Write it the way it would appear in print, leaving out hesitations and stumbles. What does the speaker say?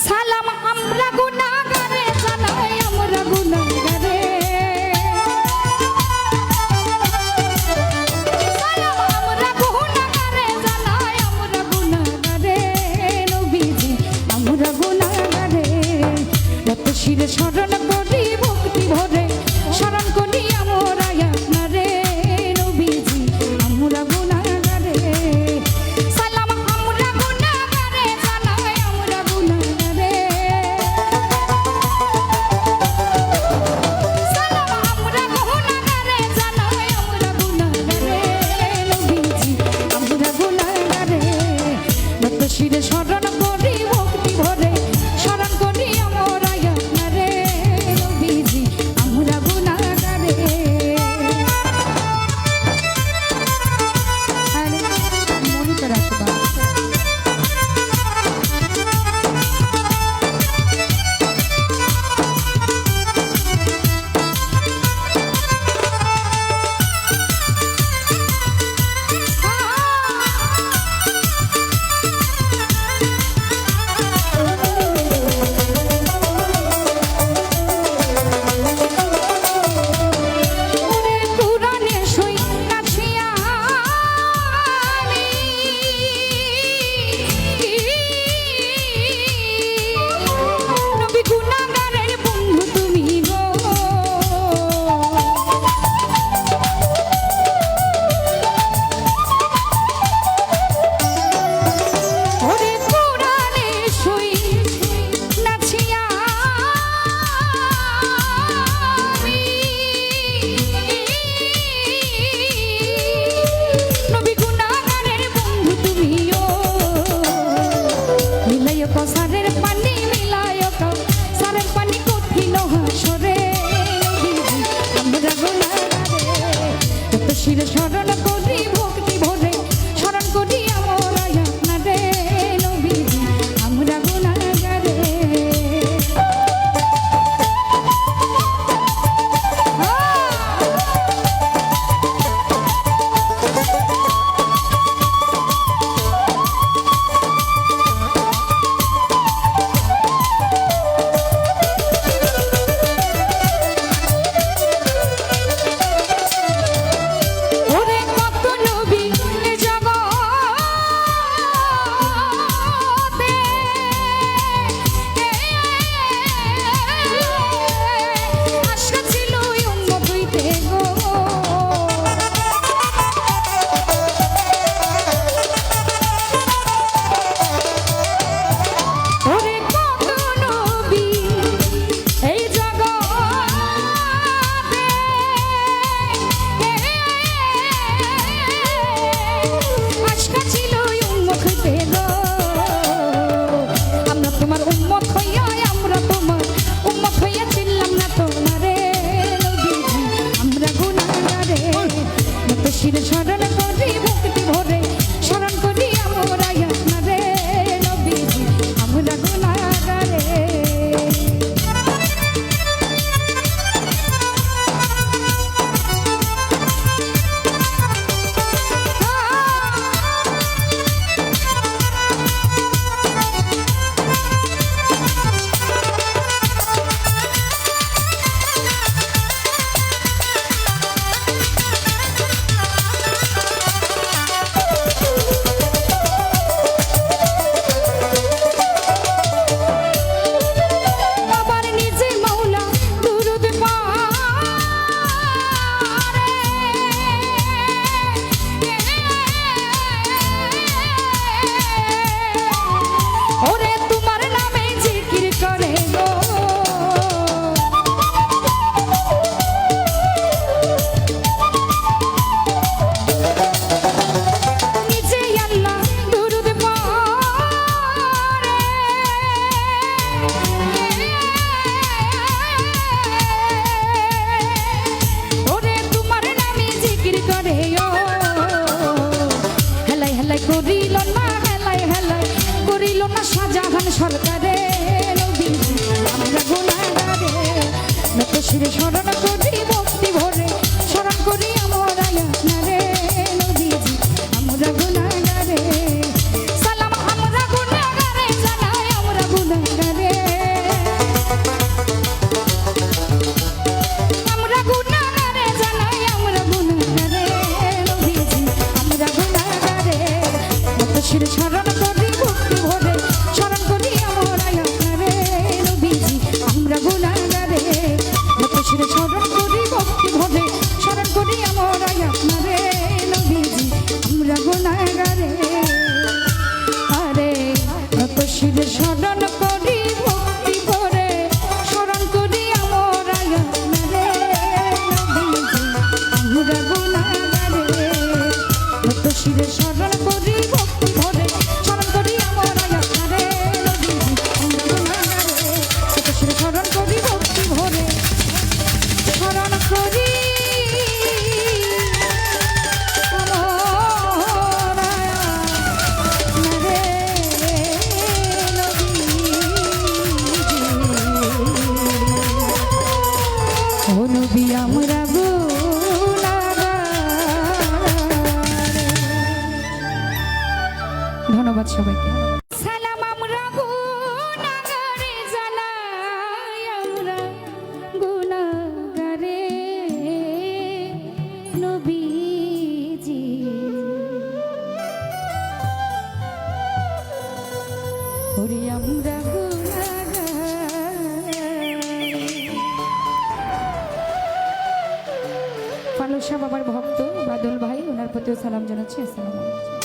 সালাম আমরা গুনাহগারে জানাই আমরা গুনাহগারে সালাম আমরা গুনাহগারে জানাই আমরা গুনাহগারে নবীজি আমরা গুনাহগারে যত শিরে শরণ করি ভক্তি ভরে শরণ করি আমরা আপনারে নবীজি আমরা গুনাহগারে সালাম আমরা গুনাহগারে জানাই আমরা গুনাহগারে সালাম আমরা গুনাহগারে জানাই আমরা গুনাহগারে নবীজি আমরা গুনাহগারে যত শিরে শরণ করি ভক্তি ভরে শরণ করি আমরা আপনারে নবীজি আমরা গুনাহগারে আরে মনে তো রাখবা সারের পানি মিলায় সারের পানি কঠিন হাসরে আমরা গুনাহগারে যত শিরে শরণ করি ভক্তি ভরে শরণ করি আমরা আপনারে নবীজি আমরা গুনাহগারে ওরে কত নবী এ জগতে আশা ছিল উম্মত হইতে গো ওরে কত নবী এই জগতে আশকা ছিল উম্মত হইতে গো আমরা তোমার উম্মত হইয়া আমরা তোমার উম্মত হইয়া চিনলাম না তোমারে নবীজি আমরা গুনাহগারে যত শিরে শরণ করি ভক্তি ভরে শরণ করি আমরা আপনারে নবীজি আমরা গুনাহগারে আবার নিজে মাওলা দুরুদ পারে ওরে তোমার নামে জিকির করে গো নিজে আল্লাহ দুরুদ পারে ওরে তোমার নামে জিকির করে ও হেলাই হেলাই করিল না হেলাই হেলাই করিল না শাহজাহান সরকারে নবীজি আমরা গুনাহগারে যত শিরে শরণ করি ভক্তি ভরে শরণ করি আমরা আপনারে নবীজি আমরা গুনাহগারে সালাম আমরা গুনাহগারে জানাই আমরা গুনাহগারে শিরে স্মরণ করি ভক্তি করে স্মরণ করি আমরা রে নবীজি আমরা গুনাহগারে যত শিরে স্মরণ করি ভক্তি করে স্মরণ করি আমরা রে নবীজি আমরা গুনাহগারে যত শিরে স্মরণ করি ভক্তি ভরে স্মরণ করি ধন্যবাদ সবাইকে। সালাম আমরা গুনাহগারে জানাই আমরা গুনাহগারে নবীজি ওরে আমরা ফালুসা বাবার ভক্ত বাদল ভাই ওনার প্রতিও সালাম জানাচ্ছি। আসসালামু আলাইকুম।